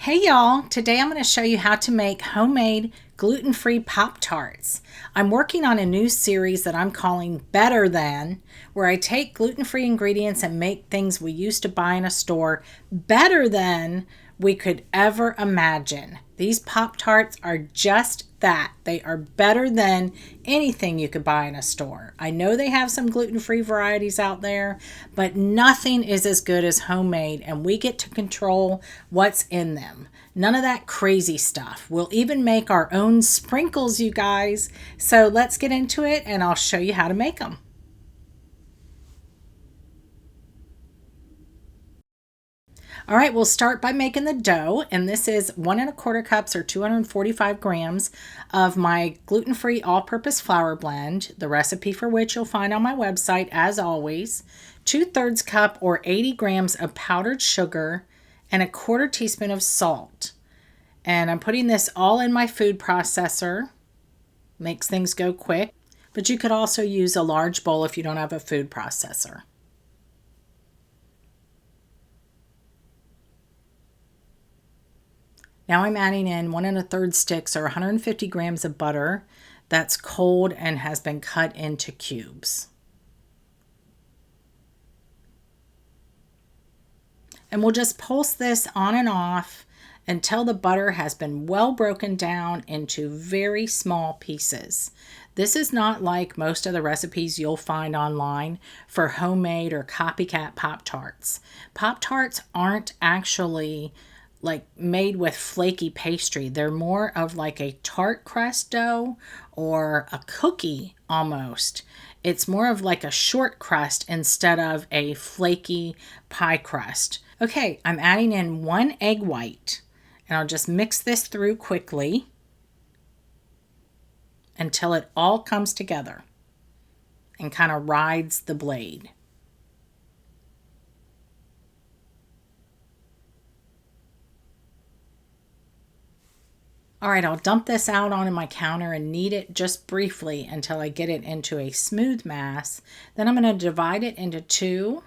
Hey y'all, today I'm going to show you how to make homemade gluten-free Pop-Tarts. I'm working on a new series that I'm calling Better Than, where I take gluten-free ingredients and make things we used to buy in a store better than we could ever imagine. These Pop-Tarts are just that. They are better than anything you could buy in a store. I know they have some gluten-free varieties out there, but nothing is as good as homemade, and we get to control what's in them. None of that crazy stuff. We'll even make our own sprinkles, you guys. So let's get into it and I'll show you how to make them. All right, we'll start by making the dough, and this is 1¼ cups or 245 grams of my gluten-free all-purpose flour blend, the recipe for which you'll find on my website as always, 2/3 cup or 80 grams of powdered sugar, and 1/4 teaspoon of salt. And I'm putting this all in my food processor. Makes things go quick, but you could also use a large bowl if you don't have a food processor. Now I'm adding in 1 1/3 sticks or 150 grams of butter that's cold and has been cut into cubes. And we'll just pulse this on and off until the butter has been well broken down into very small pieces. This is not like most of the recipes you'll find online for homemade or copycat Pop-Tarts. Pop-Tarts aren't actually like made with flaky pastry. They're more of like a tart crust dough or a cookie almost. It's more of like a short crust instead of a flaky pie crust. Okay, I'm adding in 1 egg white, and I'll just mix this through quickly until it all comes together and kind of rides the blade. All right, I'll dump this out onto my counter and knead it just briefly until I get it into a smooth mass. Then I'm going to divide it into 2,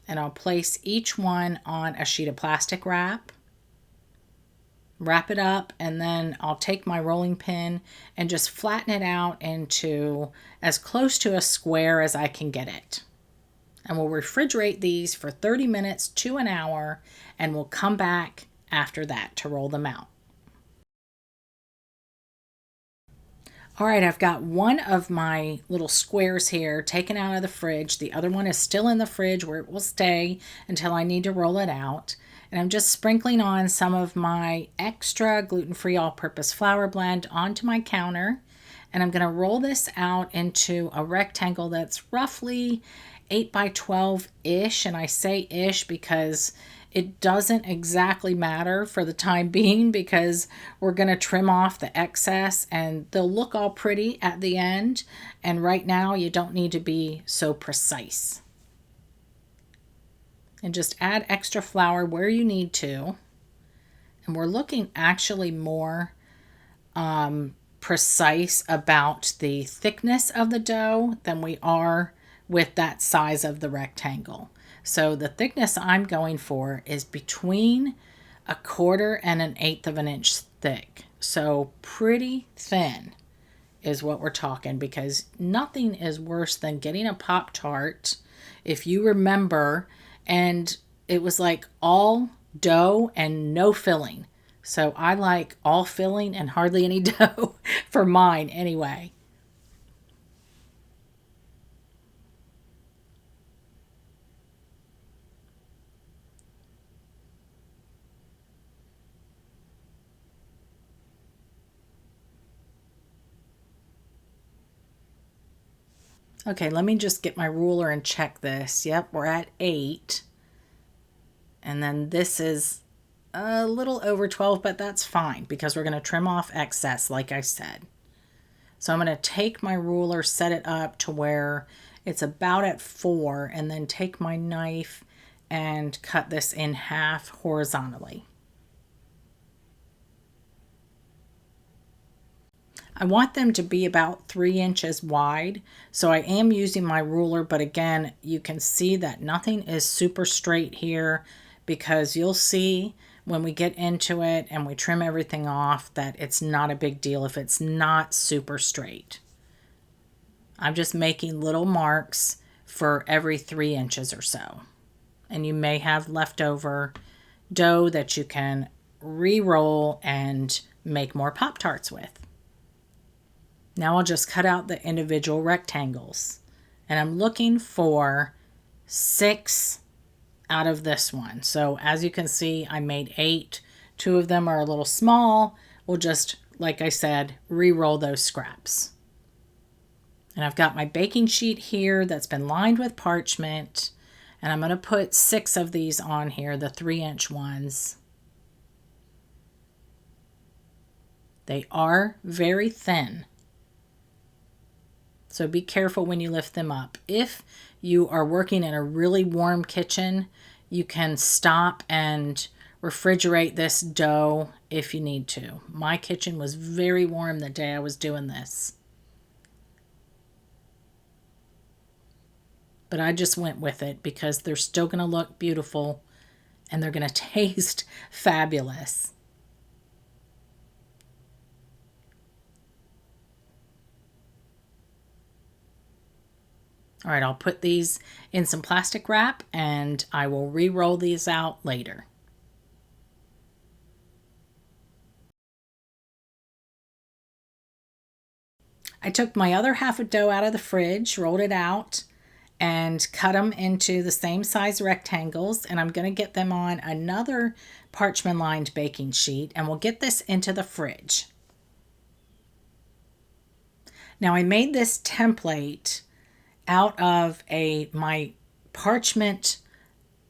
and I'll place each one on a sheet of plastic wrap. Wrap it up, and then I'll take my rolling pin and just flatten it out into as close to a square as I can get it. And we'll refrigerate these for 30 minutes to an hour, and we'll come back after that to roll them out. All right, I've got one of my little squares here taken out of the fridge. The other one is still in the fridge where it will stay until I need to roll it out. And I'm just sprinkling on some of my extra gluten-free all-purpose flour blend onto my counter. And I'm going to roll this out into a rectangle that's roughly 8 by 12-ish. And I say ish because it doesn't exactly matter for the time being, because we're going to trim off the excess and they'll look all pretty at the end. And right now you don't need to be so precise. And just add extra flour where you need to. And we're looking actually more precise about the thickness of the dough than we are with that size of the rectangle. So the thickness I'm going for is between 1/4 and 1/8 of an inch thick. So pretty thin is what we're talking, because nothing is worse than getting a Pop-Tart, if you remember, and it was like all dough and no filling. So I like all filling and hardly any dough for mine anyway. Okay, let me just get my ruler and check this. Yep, we're at 8. And then this is a little over 12, but that's fine because we're going to trim off excess, like I said. So I'm going to take my ruler, set it up to where it's about at 4, and then take my knife and cut this in half horizontally. I want them to be about 3 inches wide, so I am using my ruler, but again, you can see that nothing is super straight here because you'll see when we get into it and we trim everything off that it's not a big deal if it's not super straight. I'm just making little marks for every 3 inches or so. And you may have leftover dough that you can re-roll and make more Pop-Tarts with. Now I'll just cut out the individual rectangles. And I'm looking for 6 out of this one. So as you can see, I made 8. 2 of them are a little small. We'll just, like I said, re-roll those scraps. And I've got my baking sheet here that's been lined with parchment. And I'm going to put 6 of these on here, the 3-inch ones. They are very thin, so be careful when you lift them up. If you are working in a really warm kitchen, you can stop and refrigerate this dough if you need to. My kitchen was very warm the day I was doing this. But I just went with it because they're still going to look beautiful and they're going to taste fabulous. All right, I'll put these in some plastic wrap and I will re-roll these out later. I took my other half of dough out of the fridge, rolled it out, and cut them into the same size rectangles. And I'm going to get them on another parchment lined baking sheet, and we'll get this into the fridge. Now I made this template out of my parchment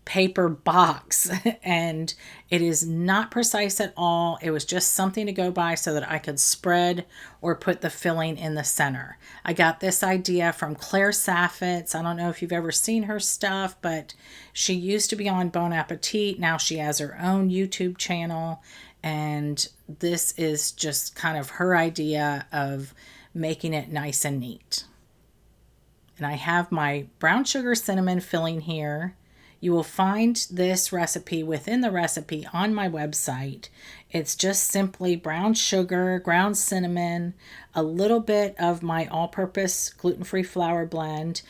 paper box and it is not precise at all. It was just something to go by so that I could spread or put the filling in the center. I got this idea from Claire Saffitz. I don't know if you've ever seen her stuff, but she used to be on Bon Appetit. Now she has her own YouTube channel, and this is just kind of her idea of making it nice and neat. And I have my brown sugar cinnamon filling here. You will find this recipe within the recipe on my website. It's just simply brown sugar, ground cinnamon, a little bit of my all-purpose gluten-free flour blend,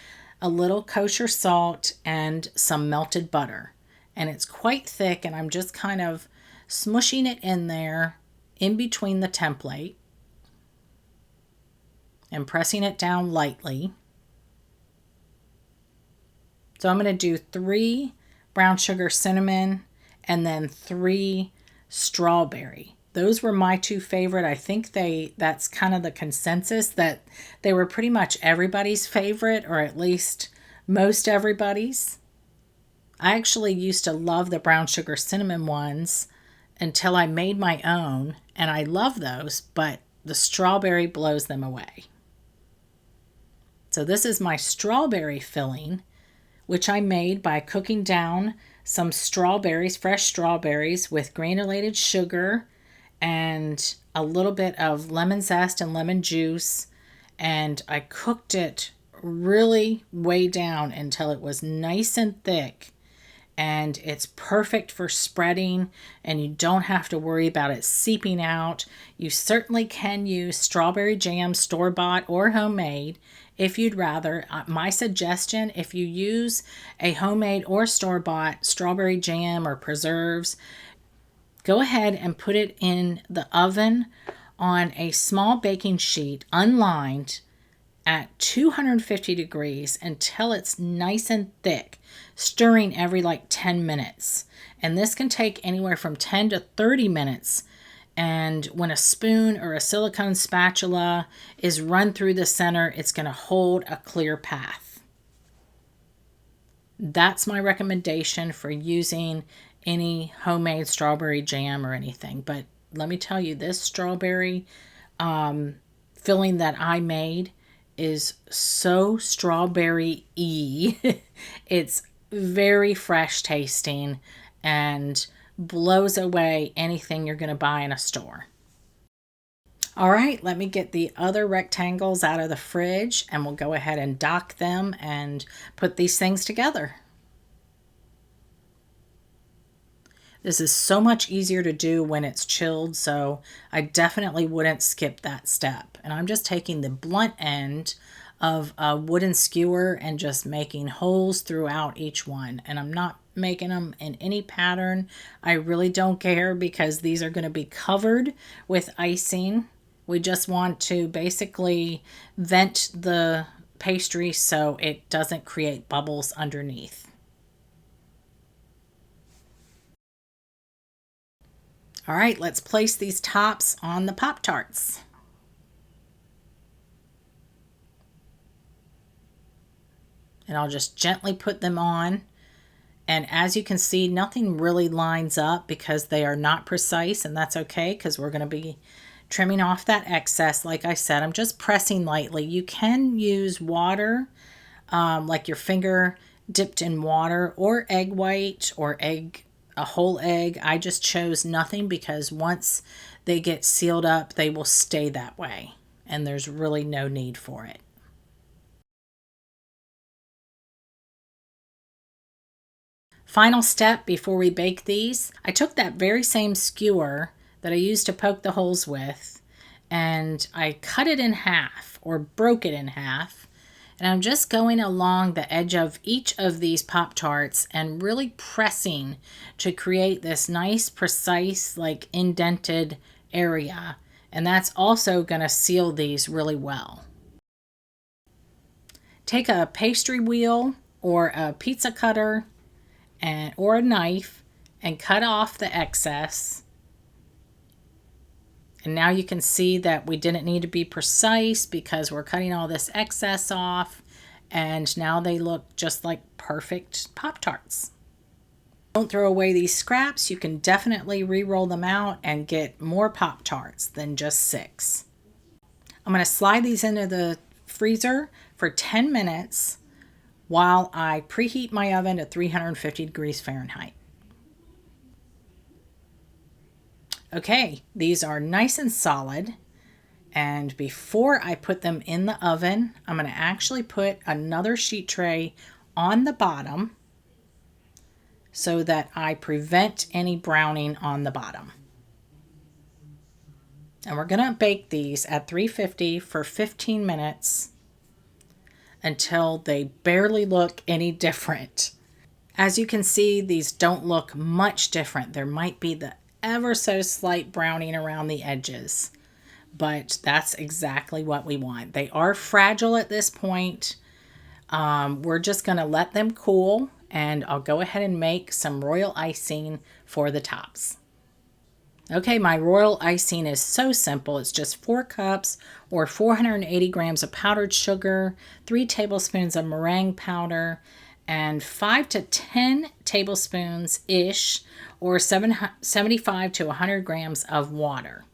a little kosher salt, and some melted butter. And it's quite thick, and I'm just kind of smushing it in there in between the template and pressing it down lightly. So I'm going to do 3 brown sugar cinnamon and then 3 strawberry. Those were my 2 favorite. I think that's kind of the consensus that they were pretty much everybody's favorite, or at least most everybody's. I actually used to love the brown sugar cinnamon ones until I made my own, and I love those, but the strawberry blows them away. So this is my strawberry filling, which I made by cooking down some strawberries, fresh strawberries, with granulated sugar and a little bit of lemon zest and lemon juice. And I cooked it really way down until it was nice and thick. And it's perfect for spreading, and you don't have to worry about it seeping out. You certainly can use strawberry jam, store-bought or homemade, if you'd rather. My suggestion, if you use a homemade or store-bought strawberry jam or preserves, go ahead and put it in the oven on a small baking sheet, unlined, at 250 degrees until it's nice and thick, stirring every like 10 minutes. And this can take anywhere from 10 to 30 minutes. And when a spoon or a silicone spatula is run through the center, it's going to hold a clear path. That's my recommendation for using any homemade strawberry jam or anything. But let me tell you, this strawberry filling that I made is so strawberry-y. It's very fresh tasting and blows away anything you're going to buy in a store. All right, let me get the other rectangles out of the fridge and we'll go ahead and dock them and put these things together. This is so much easier to do when it's chilled, so I definitely wouldn't skip that step. And I'm just taking the blunt end of a wooden skewer and just making holes throughout each one. And I'm not making them in any pattern. I really don't care because these are going to be covered with icing. We just want to basically vent the pastry so it doesn't create bubbles underneath. All right, let's place these tops on the Pop-Tarts. And I'll just gently put them on. And as you can see, nothing really lines up because they are not precise, and that's okay because we're going to be trimming off that excess. Like I said, I'm just pressing lightly. You can use water, like your finger dipped in water, or egg white, or a whole egg. I just chose nothing because once they get sealed up, they will stay that way, and there's really no need for it. Final step before we bake these, I took that very same skewer that I used to poke the holes with, and I cut it in half, or broke it in half, and I'm just going along the edge of each of these Pop-Tarts and really pressing to create this nice, precise, like indented area, and that's also going to seal these really well. Take a pastry wheel or a pizza cutter or a knife and cut off the excess. And now you can see that we didn't need to be precise because we're cutting all this excess off, and now they look just like perfect Pop-Tarts. Don't throw away these scraps. You can definitely re-roll them out and get more Pop-Tarts than just 6. I'm going to slide these into the freezer for 10 minutes while I preheat my oven to 350 degrees Fahrenheit. Okay, these are nice and solid. And before I put them in the oven, I'm going to actually put another sheet tray on the bottom so that I prevent any browning on the bottom. And we're going to bake these at 350 for 15 minutes until they barely look any different. As you can see, these don't look much different. There might be the ever so slight browning around the edges, but that's exactly what we want. They are fragile at this point. We're just going to let them cool, and I'll go ahead and make some royal icing for the tops. Okay, my royal icing is so simple. It's just 4 cups or 480 grams of powdered sugar, 3 tablespoons of meringue powder, and 5 to 10 tablespoons-ish or 75 to 100 grams of water.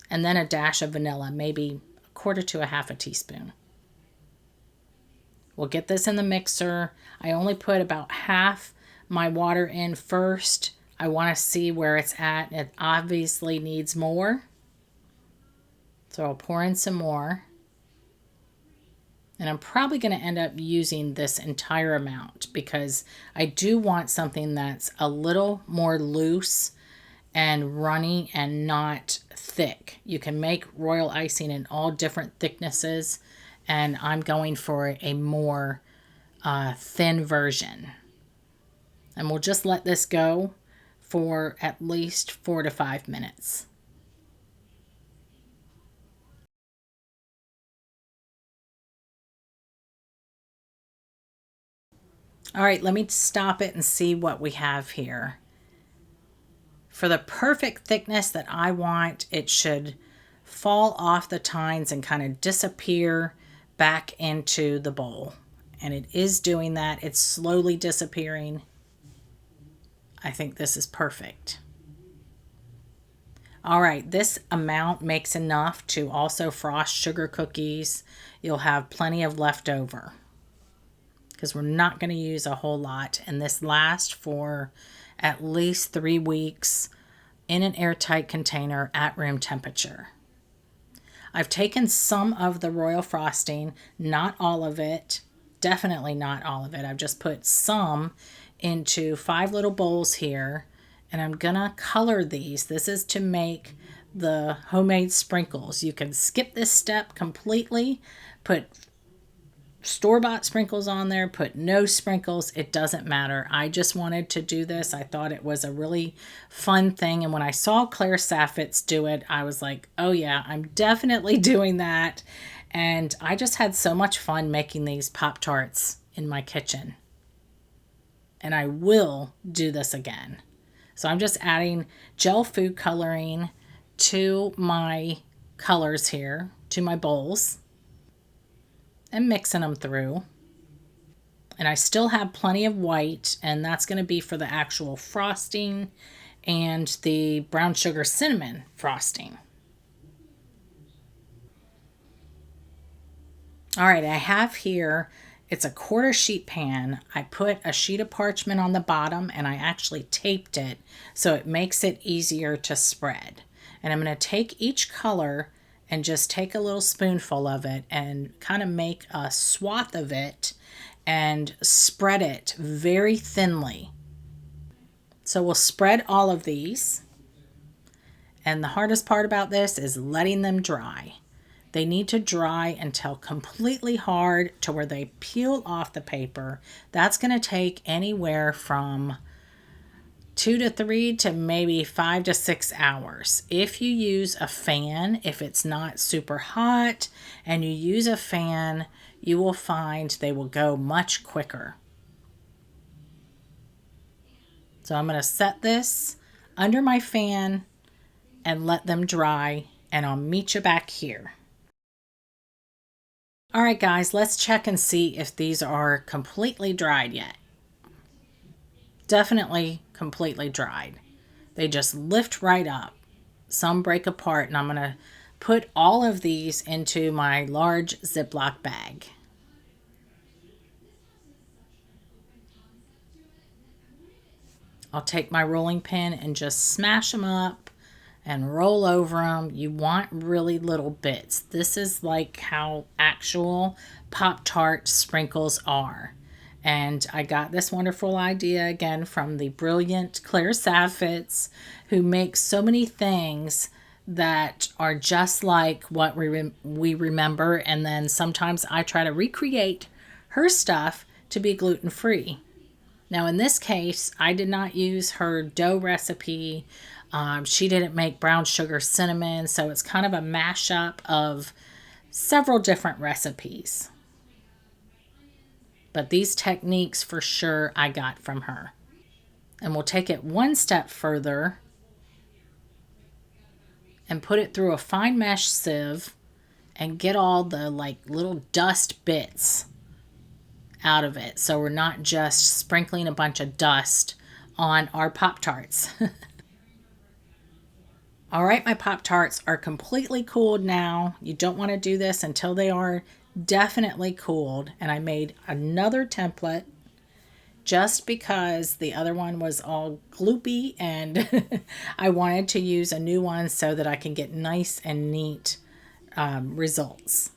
And then a dash of vanilla, maybe a quarter to a half a teaspoon. We'll get this in the mixer. I only put about half my water in first. I want to see where it's at. It obviously needs more. So I'll pour in some more. And I'm probably going to end up using this entire amount because I do want something that's a little more loose and runny and not thick. You can make royal icing in all different thicknesses, and I'm going for a more thin version. And we'll just let this go for at least 4 to 5 minutes. All right, let me stop it and see what we have here. For the perfect thickness that I want, it should fall off the tines and kind of disappear back into the bowl. And it is doing that. It's slowly disappearing. I think this is perfect. All right, this amount makes enough to also frost sugar cookies. You'll have plenty of leftover because we're not going to use a whole lot. And this lasts for at least 3 weeks in an airtight container at room temperature. I've taken some of the royal frosting, not all of it, definitely not all of it. I've just put some into 5 little bowls here, And I'm gonna color these. This is to make the homemade sprinkles. You can skip this step completely, put store-bought sprinkles on there, put no sprinkles, it doesn't matter. I just wanted to do this. I thought it was a really fun thing, and when I saw Claire Saffitz do it, I was like, oh yeah, I'm definitely doing that. And I just had so much fun making these Pop-Tarts in my kitchen, and I will do this again. So I'm just adding gel food coloring to my colors here, to my bowls, and mixing them through. And I still have plenty of white, and that's going to be for the actual frosting and the brown sugar cinnamon frosting. All right, I have here, it's a 1/4 sheet pan. I put a sheet of parchment on the bottom, and I actually taped it so it makes it easier to spread. And I'm going to take each color and just take a little spoonful of it and kind of make a swath of it and spread it very thinly. So we'll spread all of these. And the hardest part about this is letting them dry. They need to dry until completely hard to where they peel off the paper. That's going to take anywhere from 2 to 3 to maybe 5 to 6 hours. If you use a fan, if it's not super hot and you use a fan, you will find they will go much quicker. So I'm going to set this under my fan and let them dry, and I'll meet you back here. All right, guys, let's check and see if these are completely dried yet. Definitely completely dried. They just lift right up. Some break apart, and I'm going to put all of these into my large Ziploc bag. I'll take my rolling pin and just smash them up and roll over them. You want really little bits. This is like how actual Pop-Tart sprinkles are. And I got this wonderful idea again from the brilliant Claire Saffitz, who makes so many things that are just like what we remember. And then sometimes I try to recreate her stuff to be gluten-free. Now in this case, I did not use her dough recipe. She didn't make brown sugar cinnamon, so it's kind of a mashup of several different recipes. But these techniques for sure I got from her. And we'll take it one step further and put it through a fine mesh sieve and get all the like little dust bits out of it, so we're not just sprinkling a bunch of dust on our Pop-Tarts. All right, my Pop-Tarts are completely cooled now. You don't want to do this until they are definitely cooled. And I made another template just because the other one was all gloopy, and I wanted to use a new one so that I can get nice and neat results.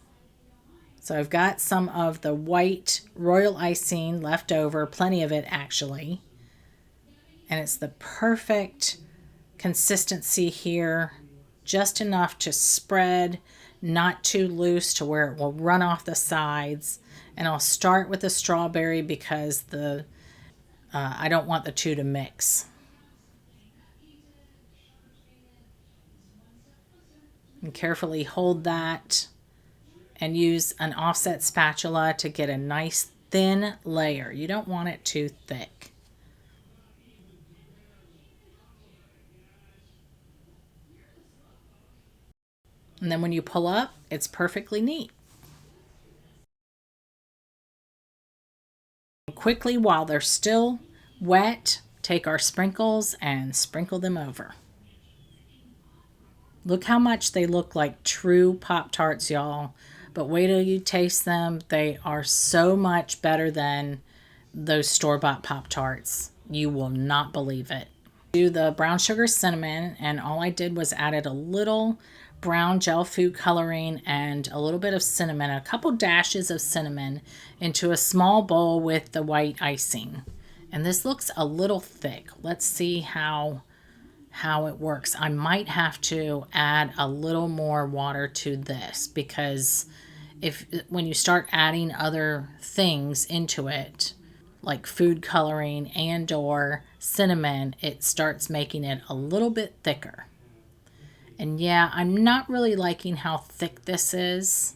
So I've got some of the white royal icing left over, plenty of it actually. And it's the perfect consistency here, just enough to spread, not too loose to where it will run off the sides. And I'll start with the strawberry because I don't want the two to mix. And carefully hold that and use an offset spatula to get a nice thin layer. You don't want it too thick. And then when you pull up, it's perfectly neat. Quickly, while they're still wet, take our sprinkles and sprinkle them over. Look how much they look like true Pop-Tarts, y'all. But wait till you taste them. They are so much better than those store-bought Pop-Tarts. You will not believe it. Do the brown sugar cinnamon, and all I did was added a little brown gel food coloring and a little bit of cinnamon, a couple dashes of cinnamon into a small bowl with the white icing. And this looks a little thick. Let's see how it works. I might have to add a little more water to this, because if when you start adding other things into it, like food coloring and or cinnamon, it starts making it a little bit thicker. And yeah, I'm not really liking how thick this is.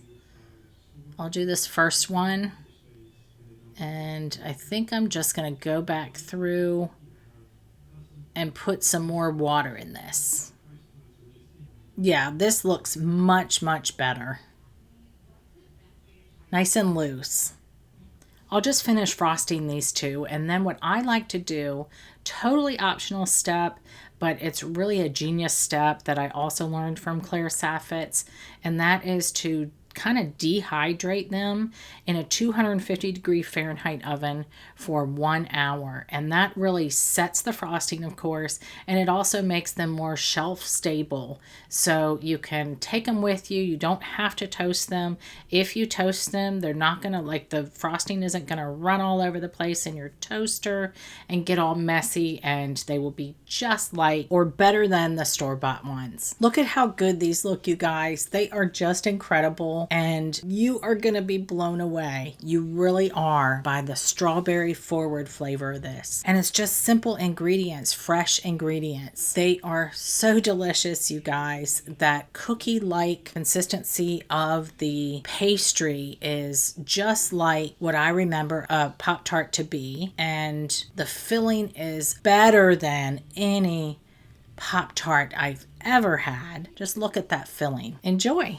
I'll do this first one, and I think I'm just going to go back through and put some more water in this. Yeah, this looks much, much better. Nice and loose. I'll just finish frosting these two, and then what I like to do, totally optional step, but it's really a genius step that I also learned from Claire Saffitz, and that is to kind of dehydrate them in a 250 Fahrenheit oven for 1 hour. And that really sets the frosting, of course, and it also makes them more shelf stable. So you can take them with you. You don't have to toast them. If you toast them, they're not going to, like, the frosting isn't going to run all over the place in your toaster and get all messy, and they will be just like or better than the store-bought ones. Look at how good these look, you guys. They are just incredible, and you are going to be blown away. You really are, by the strawberry forward flavor of this. And it's just simple ingredients, fresh ingredients. They are so delicious, you guys. That cookie-like consistency of the pastry is just like what I remember a Pop-Tart to be, and the filling is better than any Pop-Tart I've ever had. Just look at that filling. Enjoy.